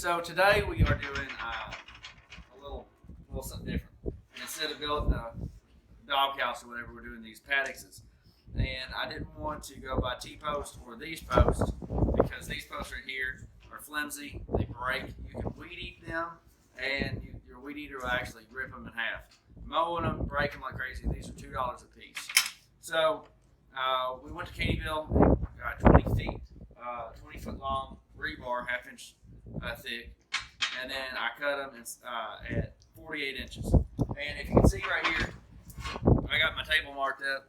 So today we are doing a little something different. Instead of building a doghouse or whatever, we're doing these paddocks. And I didn't want to go by T-posts or these posts because these posts right here are flimsy. They break. You can weed eat them, and your weed eater will actually rip them in half. Mowing them, break them like crazy. These are $2 a piece. So we went to Caneyville and got 20 feet, 20 foot long rebar, half-inch thick, and then I cut them at 48 inches. And if you can see right here, I got my table marked up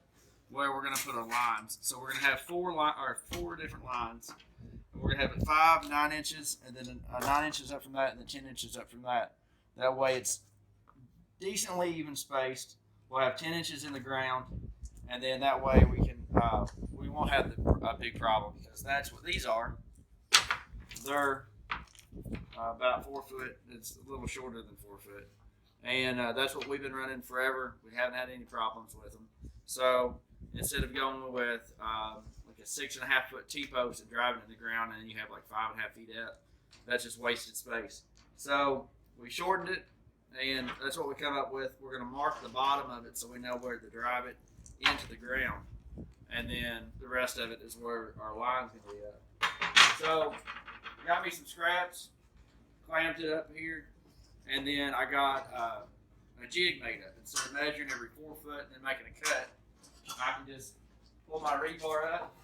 where we're going to put our lines. So we're going to have four different lines. We're going to have it 5, 9 inches, and then 9 inches up from that, and then 10 inches up from that. That way it's decently even spaced. We'll have 10 inches in the ground, and then that way we won't have a big problem, because that's what these are. They're about 4 foot. It's a little shorter than 4 foot, and that's what we've been running forever. We haven't had any problems with them. So instead of going with like a 6.5 foot T-post and driving it in the ground, and then you have like 5.5 feet up, that's just wasted space. So we shortened it, and that's what we come up with. We're going to mark the bottom of it so we know where to drive it into the ground, and then the rest of it is where our line's going to be up. So I got me some scraps, clamped it up here, and then I got a jig made up. Instead of measuring every 4 foot and then making a cut, I can just pull my rebar up,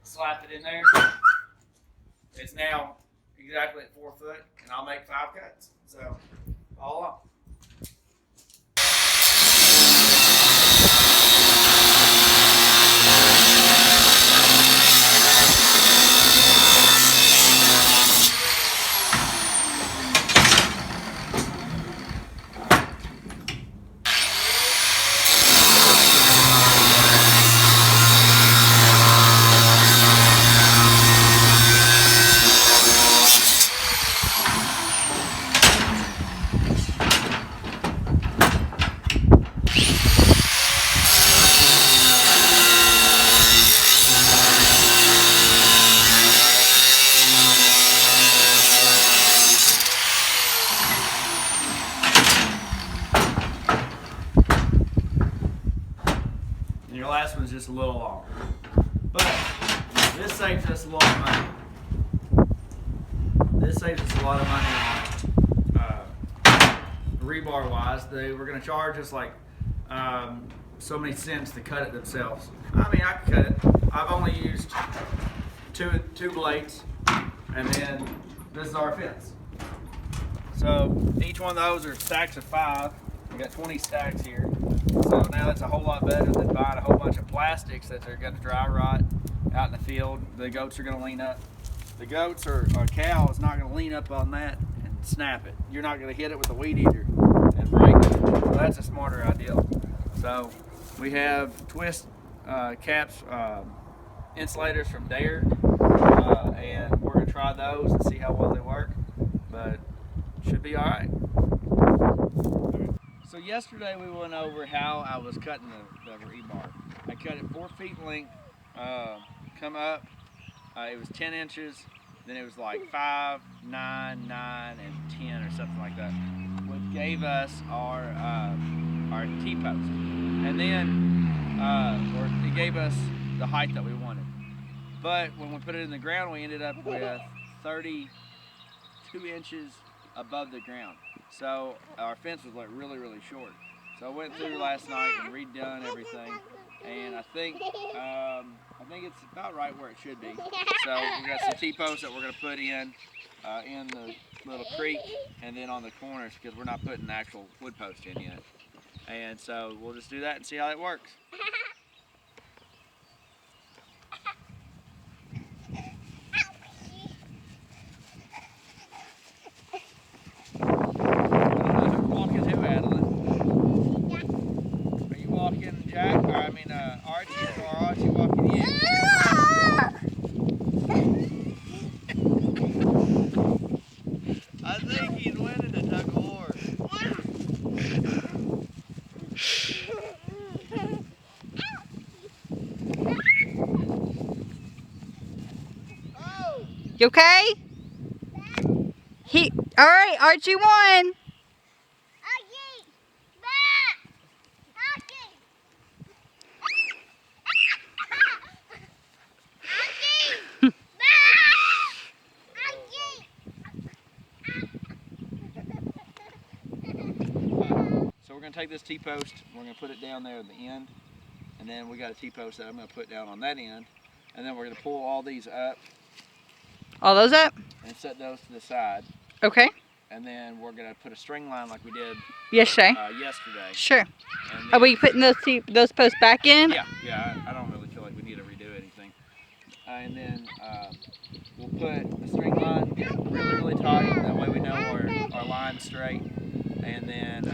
slap it in there. It's now exactly at 4 foot, and I'll make 5 cuts. So, all up. Your last one's just a little long, but this saves us a lot of money. This saves us a lot of money rebar wise. They were going to charge us like so many cents to cut it themselves. I mean, I can cut it. I've only used two blades, and then this is our fence. So each one of those are stacks of 5. We got 20 stacks here. So now that's a whole lot better than buying a whole bunch of plastics that are going to dry rot out in the field. The goats are going to lean up. The goats or cow is not going to lean up on that and snap it. You're not going to hit it with a weed eater and break it. So that's a smarter idea. So we have twist caps, insulators from Dare, and we're going to try those and see how well they work. But should be all right. So yesterday we went over how I was cutting the rebar. I cut it 4 feet in length, come up, it was 10 inches, then it was like 5, 9, 9, and 10 or something like that, which gave us our T-post. And then, or it gave us the height that we wanted. But when we put it in the ground, we ended up with 32 inches above the ground. So our fence was like really, really short. So I went through last night and redone everything, and I think it's about right where it should be. So we got some T-posts that we're going to put in the little creek, and then on the corners, because we're not putting the actual wood post in yet. And so we'll just do that and see how it works. Archie, or Archie walking in? I think he's winning the tug of war. You okay? All right, Archie won. So we're going to take this T-post, we're going to put it down there at the end, and then we got a T-post that I'm going to put down on that end, and then we're going to pull all these up. All those up? And set those to the side. Okay. And then we're going to put a string line like we did yesterday. Sure. Are we putting those posts back in? Yeah. I don't really feel like we need to redo anything. And then we'll put the string line, get it really, really tight. That way we know our line's straight. And then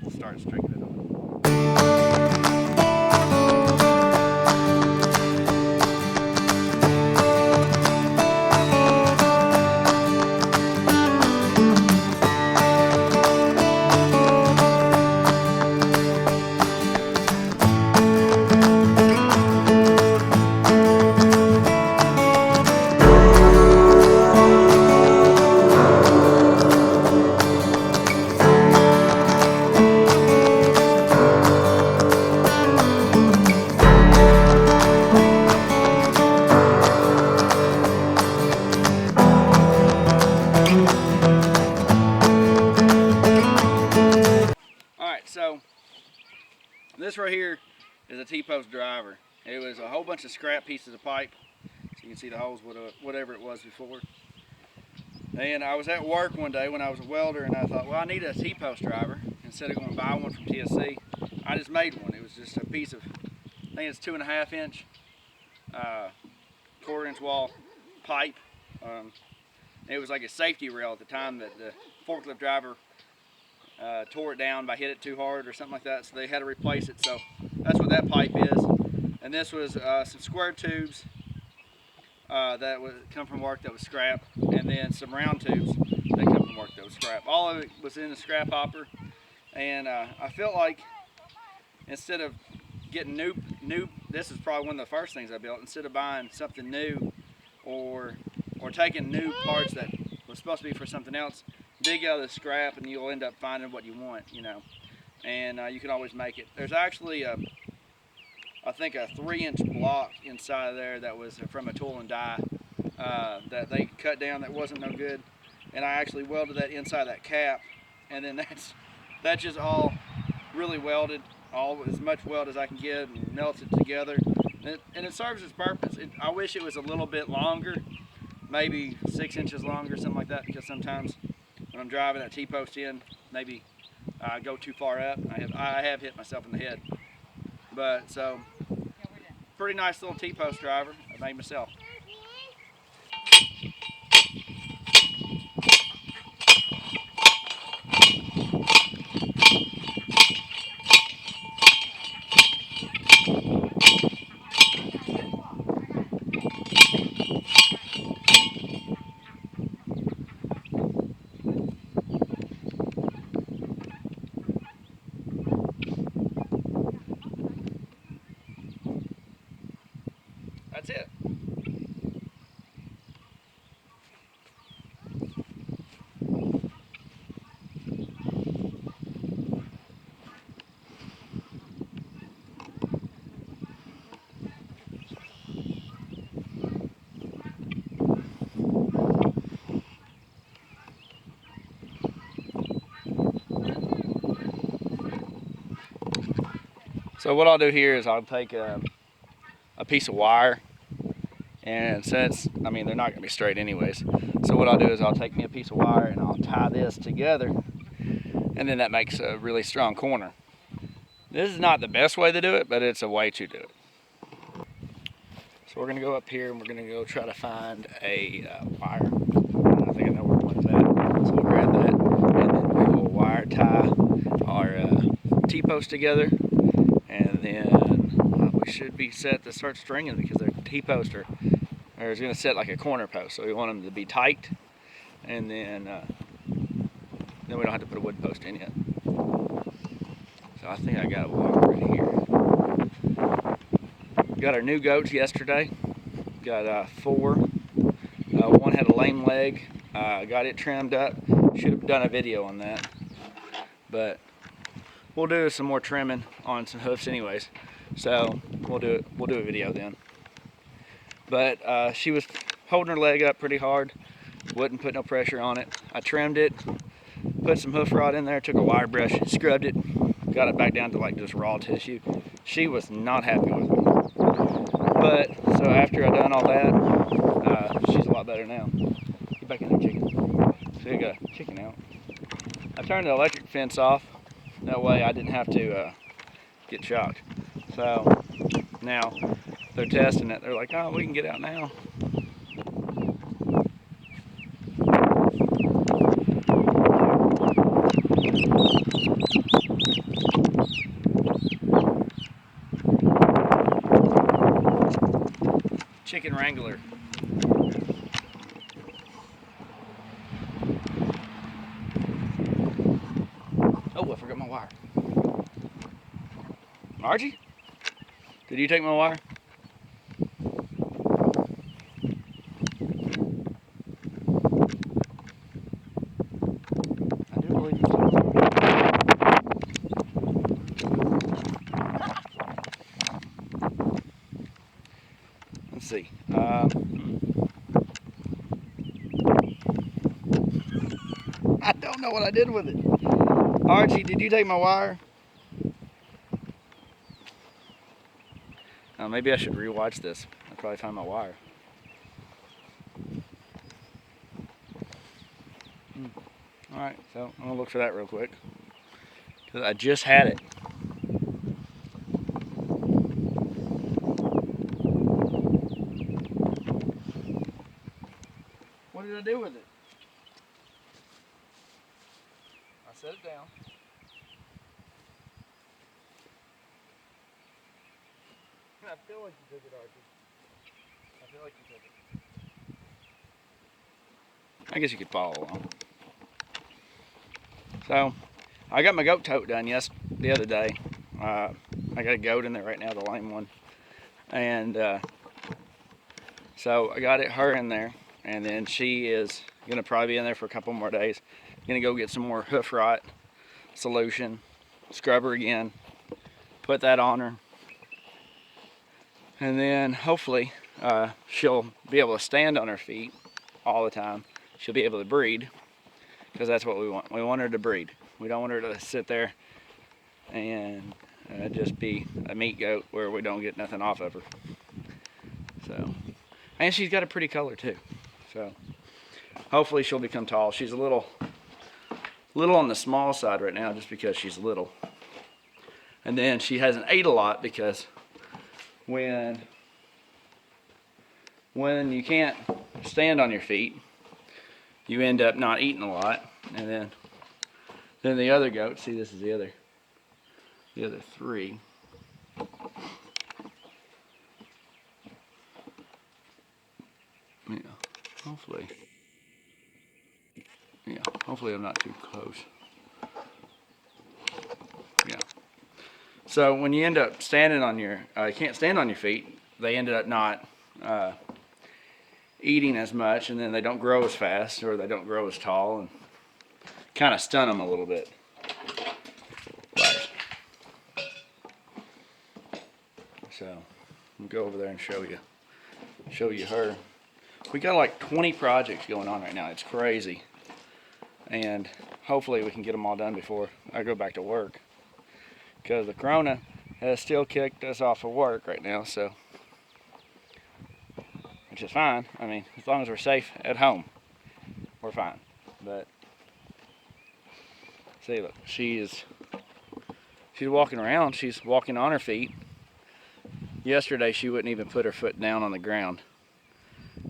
we'll start stringing it on. So this right here is a T-post driver. It was a whole bunch of scrap pieces of pipe. So you can see the holes, whatever it was before. And I was at work one day when I was a welder, and I thought, well, I need a T-post driver. Instead of going to buy one from TSC, I just made one. It was just a piece of, I think it's 2.5 inch, 1/4 inch wall pipe. It was like a safety rail at the time that the forklift driver tore it down by hit it too hard or something like that, so they had to replace it. So that's what that pipe is. And this was some square tubes that would come from work that was scrap, and then some round tubes that come from work that was scrap. All of it was in the scrap hopper, and I felt like instead of getting new, this is probably one of the first things I built. Instead of buying something new or taking new parts that were supposed to be for something else, dig out of the scrap and you'll end up finding what you want, you know. And you can always make it. There's actually I think a 3-inch block inside of there that was from a tool and die that they cut down that wasn't no good, and I actually welded that inside that cap, and then that's just all really welded, all as much weld as I can get, and melts it together, and it serves its purpose. I wish it was a little bit longer, maybe 6 inches longer, something like that, because sometimes when I'm driving that T-post in, maybe I go too far up. I have hit myself in the head. But so, pretty nice little T-post driver I made myself. That's it. So what I'll do here is I'll take a piece of wire, and since, I mean, they're not gonna be straight anyways, so what I'll do is I'll take me a piece of wire and I'll tie this together, and then that makes a really strong corner. This is not the best way to do it, but it's a way to do it. So we're gonna go up here and we're gonna go try to find a wire. I think I know where one's at. So we'll grab that, and then we will wire tie our T-post together, and then we should be set to start stringing, because their T-posts are going to set like a corner post, so we want them to be tight, and then we don't have to put a wood post in yet. So I think I got a wire right here. Got our new goats yesterday. Got 4 One had a lame leg. Got it trimmed up. Should have done a video on that, but we'll do some more trimming on some hoofs anyways. So we'll do a video then. But she was holding her leg up pretty hard. Wouldn't put no pressure on it. I trimmed it, put some hoof rod in there, took a wire brush, scrubbed it, got it back down to like just raw tissue. She was not happy with me. But so after I done all that, she's a lot better now. Get back in there, chicken. So you got a chicken out. I turned the electric fence off. That way I didn't have to get shocked. So now they're testing it. They're like, oh, we can get out now. Chicken wrangler. Oh, I forgot my wire. Archie? Did you take my wire? I do believe you did. Let's see. I don't know what I did with it. Archie, did you take my wire? Maybe I should rewatch this. I'll probably find my wire. Alright, so I'm going to look for that real quick. Because I just had it. What did I do with it? I set it down. I feel like you took it, Archie. I feel like you took it. I guess you could follow along. So, I got my goat tote done the other day. I got a goat in there right now, the lame one. And so I got her in there. And then she is going to probably be in there for a couple more days. Going to go get some more hoof rot solution. Scrub her again. Put that on her. And then hopefully she'll be able to stand on her feet all the time. She'll be able to breed, because that's what we want. We want her to breed. We don't want her to sit there and just be a meat goat where we don't get nothing off of her. So, and she's got a pretty color too. So hopefully she'll become tall. She's a little on the small side right now just because she's little. And then she hasn't ate a lot because when you can't stand on your feet, you end up not eating a lot. And then the other goat, see, this is the other three. Yeah, hopefully I'm not too close. Yeah. So when you end up standing on you can't stand on your feet, they ended up not eating as much, and then they don't grow as fast, or they don't grow as tall, and kind of stun them a little bit. But, so I'll go over there and show you her. We got like 20 projects going on right now. It's crazy, and hopefully we can get them all done before I go back to work, because the corona has still kicked us off of work right now. So, which is fine. I mean, as long as we're safe at home, we're fine. But see, look, she's walking around. She's walking on her feet. Yesterday, she wouldn't even put her foot down on the ground.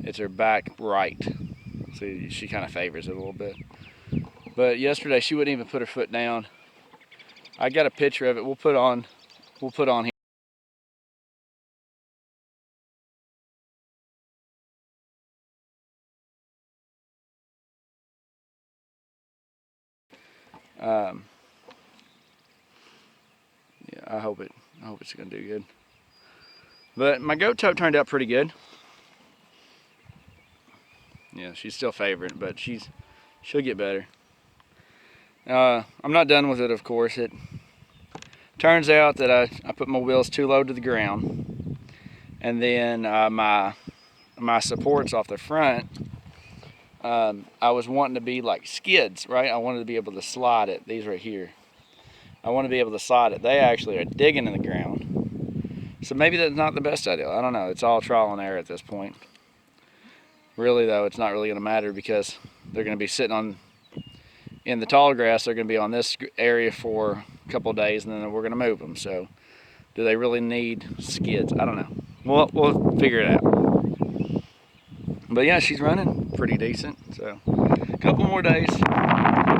It's her back right. See, she kind of favors it a little bit. But yesterday, she wouldn't even put her foot down. I got a picture of it. We'll put on here. Yeah, I hope it's gonna do good. But my goat tote turned out pretty good. Yeah, she's still favorite, but she'll get better. I'm not done with it, of course. It turns out that I put my wheels too low to the ground, and then my supports off the front, I was wanting to be like skids, right? I wanted to be able to slide it. These right here. I want to be able to slide it. They actually are digging in the ground. So maybe that's not the best idea. I don't know. It's all trial and error at this point. Really though, it's not really going to matter because they're going to be sitting in the tall grass. They're going to be on this area for a couple of days, and then we're going to move them. So do they really need skids? I don't know. We'll figure it out. But yeah, she's running pretty decent. So a couple more days.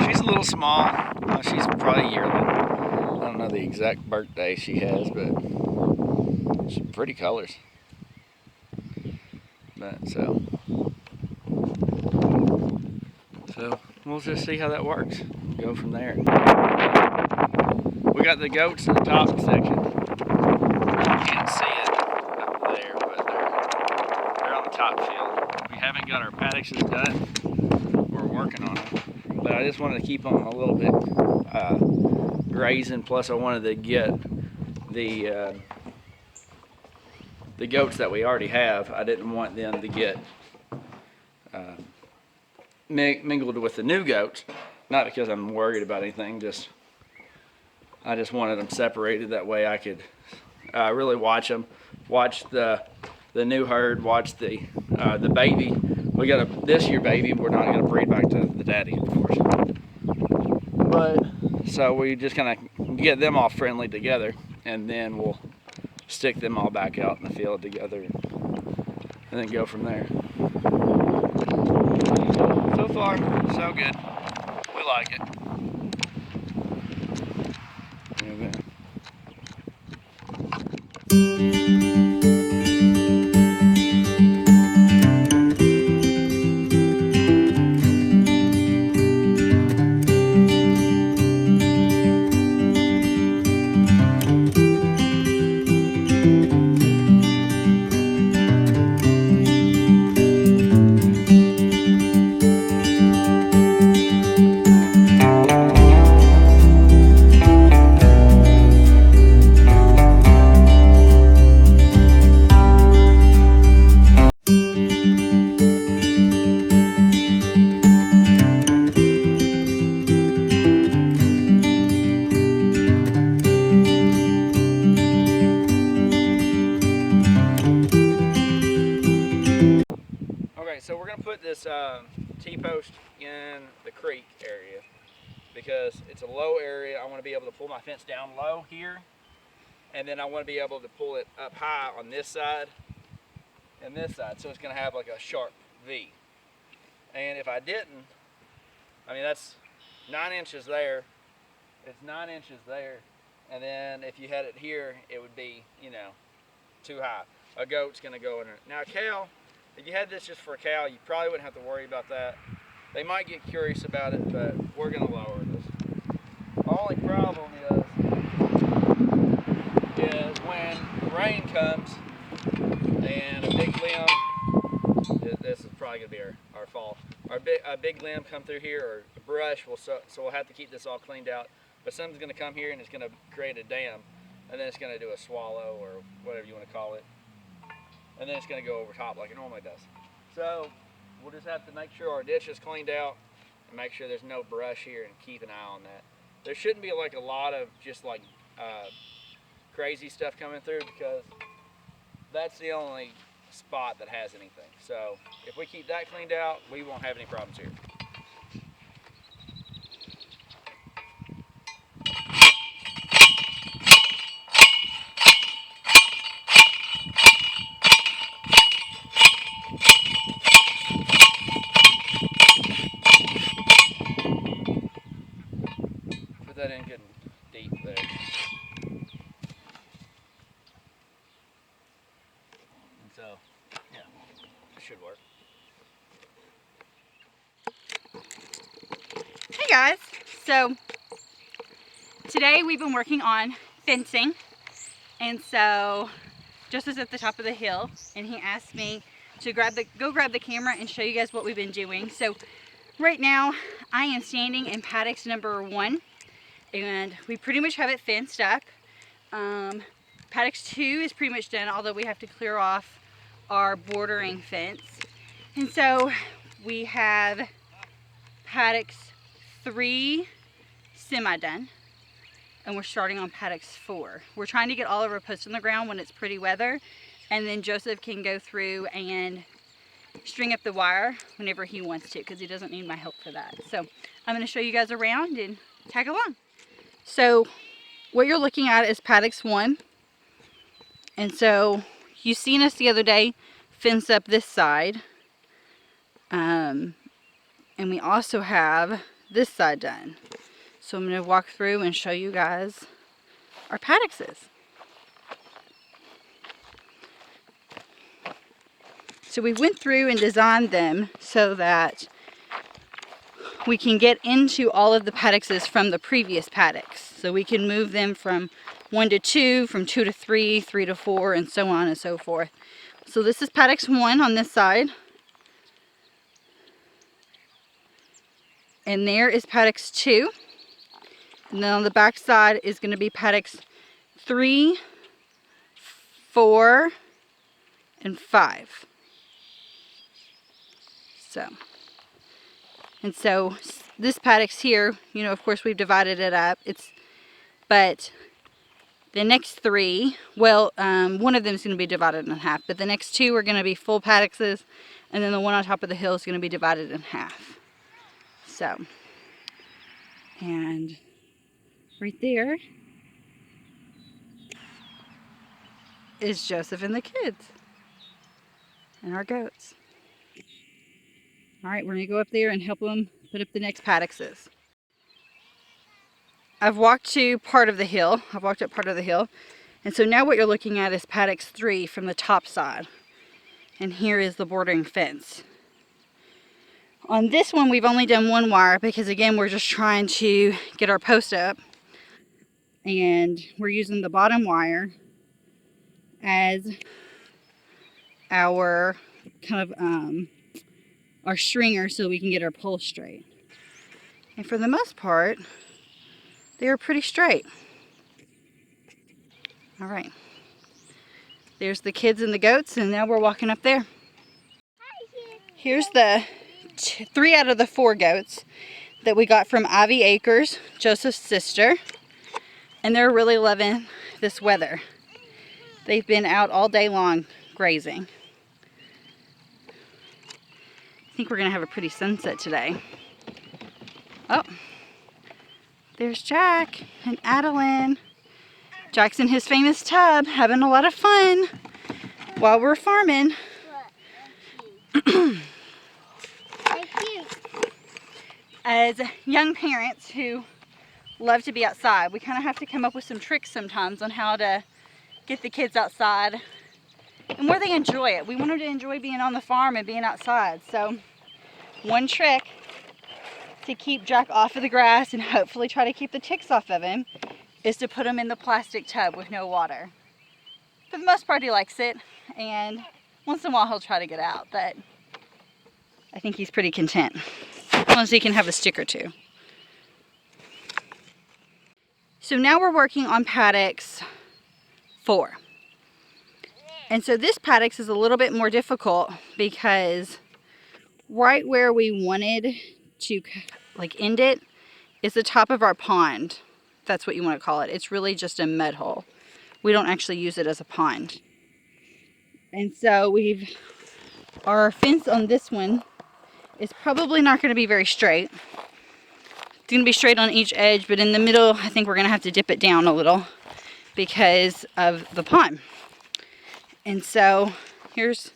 She's a little small. She's probably a yearling. I don't know the exact birthday she has, but she's pretty colors. But so we'll just see how that works. Go from there. We got the goats in the top section. You can't see it up there, but they're on the top field. We haven't got our paddocks done. We're working on them. But I just wanted to keep them a little bit grazing. Plus, I wanted to get the goats that we already have. I didn't want them to get mingled with the new goats. Not because I'm worried about anything. I just wanted them separated. That way, I could really watch them. Watch the new herd. Watch the baby. We got this year baby. We're not going to breed back to the daddy, of course. But so we just kind of get them all friendly together, and then we'll stick them all back out in the field together, and then go from there. So far, so good. We like it. So we're gonna put this T-post in the creek area because it's a low area. I want to be able to pull my fence down low here, and then I want to be able to pull it up high on this side and this side, so it's gonna have like a sharp V. And if I didn't, I mean that's 9 inches there. It's 9 inches there, and then if you had it here, it would be, you know, too high. A goat's gonna go in there. Now a cow. If you had this just for a cow, you probably wouldn't have to worry about that. They might get curious about it, but we're going to lower this. The only problem is when rain comes and a big limb, this is probably going to be our fault. A big limb come through here, or a brush, so we'll have to keep this all cleaned out. But something's going to come here and it's going to create a dam, and then it's going to do a swallow or whatever you want to call it. And then it's going to go over top like it normally does. So we'll just have to make sure our ditch is cleaned out and make sure there's no brush here and keep an eye on that. There shouldn't be like a lot of just like crazy stuff coming through because that's the only spot that has anything. So if we keep that cleaned out, we won't have any problems here. That in good and deep there. And so, yeah, it should work. Hey guys, so today we've been working on fencing, and so Joseph's at the top of the hill and he asked me to go grab the camera and show you guys what we've been doing. So right now I am standing in paddocks number 1, and we pretty much have it fenced up. Paddocks 2 is pretty much done, although we have to clear off our bordering fence. And so we have paddocks 3 semi-done, and we're starting on paddocks 4. We're trying to get all of our posts on the ground when it's pretty weather, and then Joseph can go through and string up the wire whenever he wants to, because he doesn't need my help for that. So I'm going to show you guys around and tag along. So what you're looking at is paddocks 1. And so you seen us the other day fence up this side. And we also have this side done. So I'm going to walk through and show you guys our paddocks. So we went through and designed them so that we can get into all of the paddocks from the previous paddocks. So we can move them from 1 to 2, from 2 to 3, 3 to 4, and so on and so forth. So this is paddocks 1 on this side. And there is paddocks 2. And then on the back side is going to be paddocks 3, 4, and 5. So this paddocks here, you know, of course we've divided it up. But the next 3, well, one of them is going to be divided in half, but the next 2 are going to be full paddocks, and then the one on top of the hill is going to be divided in half. So, and right there is Joseph and the kids and our goats. All right, we're going to go up there and help them put up the next paddocks. I've walked to part of the hill. I've walked up part of the hill. And so now what you're looking at is paddocks 3 from the top side. And here is the bordering fence. On this one, we've only done 1 wire because, again, we're just trying to get our post up. And we're using the bottom wire as our kind of our stringer so we can get our pole straight. And for the most part, they are pretty straight. All right. There's the kids and the goats, and now we're walking up there. Here's the 3 out of the 4 goats that we got from Ivy Acres, Joseph's sister. And they're really loving this weather. They've been out all day long grazing. I think we're going to have a pretty sunset today. Oh, there's Jack and Adeline. Jack's in his famous tub having a lot of fun while we're farming. As young parents who love to be outside, we kind of have to come up with some tricks sometimes on how to get the kids outside and where they enjoy it. We want them to enjoy being on the farm and being outside. So one trick to keep Jack off of the grass and hopefully try to keep the ticks off of him is to put him in the plastic tub with no water. For the most part, he likes it, and once in a while he'll try to get out, but I think he's pretty content, as long as he can have a stick or 2. So now we're working on paddocks 4. And so this paddocks is a little bit more difficult because right where we wanted to end it is the top of our pond. That's what you want to call it. It's really just a mud hole. We don't actually use it as a pond. And so our fence on this one is probably not going to be very straight. It's going to be straight on each edge, but in the middle, I think we're going to have to dip it down a little because of the pond. And so here's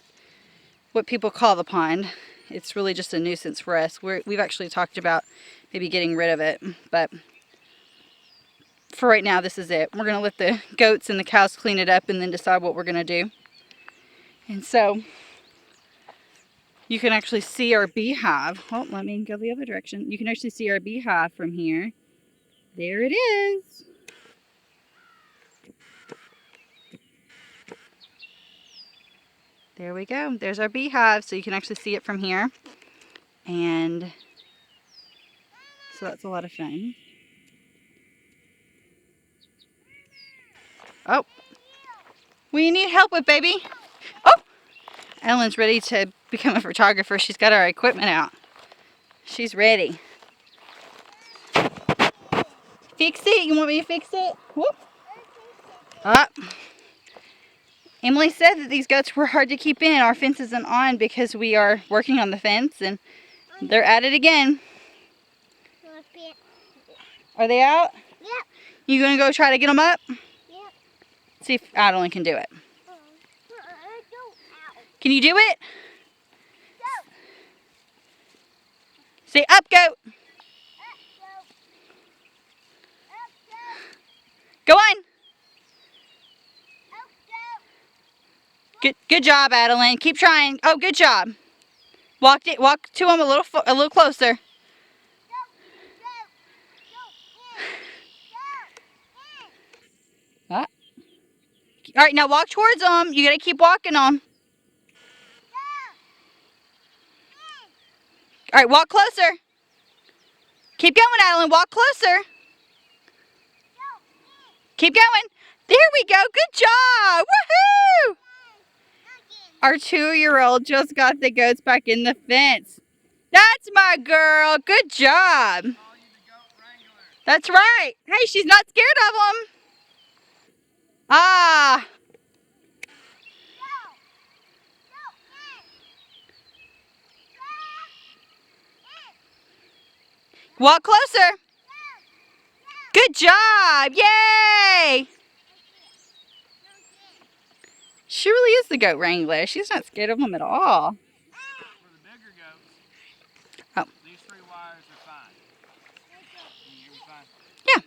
what people call the pond. It's really just a nuisance for us. We've actually talked about maybe getting rid of it, but for right now, this is it. We're going to let the goats and the cows clean it up and then decide what we're going to do. And so you can actually see our beehive. Oh, let me go the other direction. You can actually see our beehive from here. There it is. There we go. There's our beehive, so you can actually see it from here. And so that's a lot of fun. Oh, what do you need help with, baby? Oh, Ellen's ready to become a photographer. She's got our equipment out. She's ready. Fix it? You want me to fix it? Whoop. Up. Emily said that these goats were hard to keep in. Our fence isn't on because we are working on the fence, and they're at it again. Are they out? Yep. You gonna go try to get them up? Yep. See if Adeline can do it. Can you do it? Say up, goat. Go on. Good job, Adeline. Keep trying. Oh, good job. Walk to them a little closer. Ah. All right, now walk towards them. You gotta keep walking on. All right, walk closer. Keep going, Adeline. Walk closer. Keep going. There we go. Good job. Woohoo! Our 2-year-old just got the goats back in the fence. That's my girl. Good job. That's right. Hey, she's not scared of them. Ah. Walk closer. Good job. Yay. She really is the goat wrangler. She's not scared of them at all. For the bigger goats, Oh. these 3 wires are fine. Can you hear me fine? Yeah.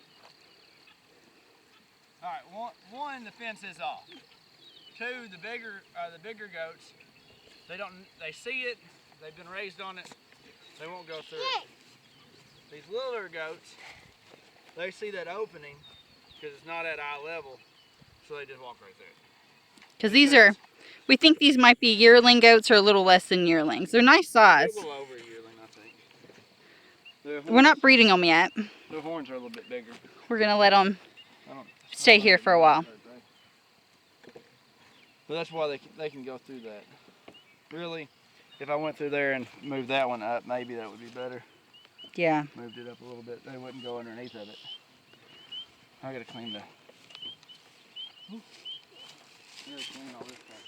All right, one, the fence is off. 2, the bigger goats, they see it, they've been raised on it, they won't go through it. These littler goats, they see that opening because it's not at eye level, so they just walk right through it. Because we think these might be yearling goats or a little less than yearlings. They're nice size. They're a little over a yearling, I think. We're not breeding them yet. The horns are a little bit bigger. We're going to let them stay here for a while. But that's why they can go through that. Really, if I went through there and moved that one up, maybe that would be better. Yeah. Moved it up a little bit. They wouldn't go underneath of it. I gotta clean the. I gotta clean all this stuff.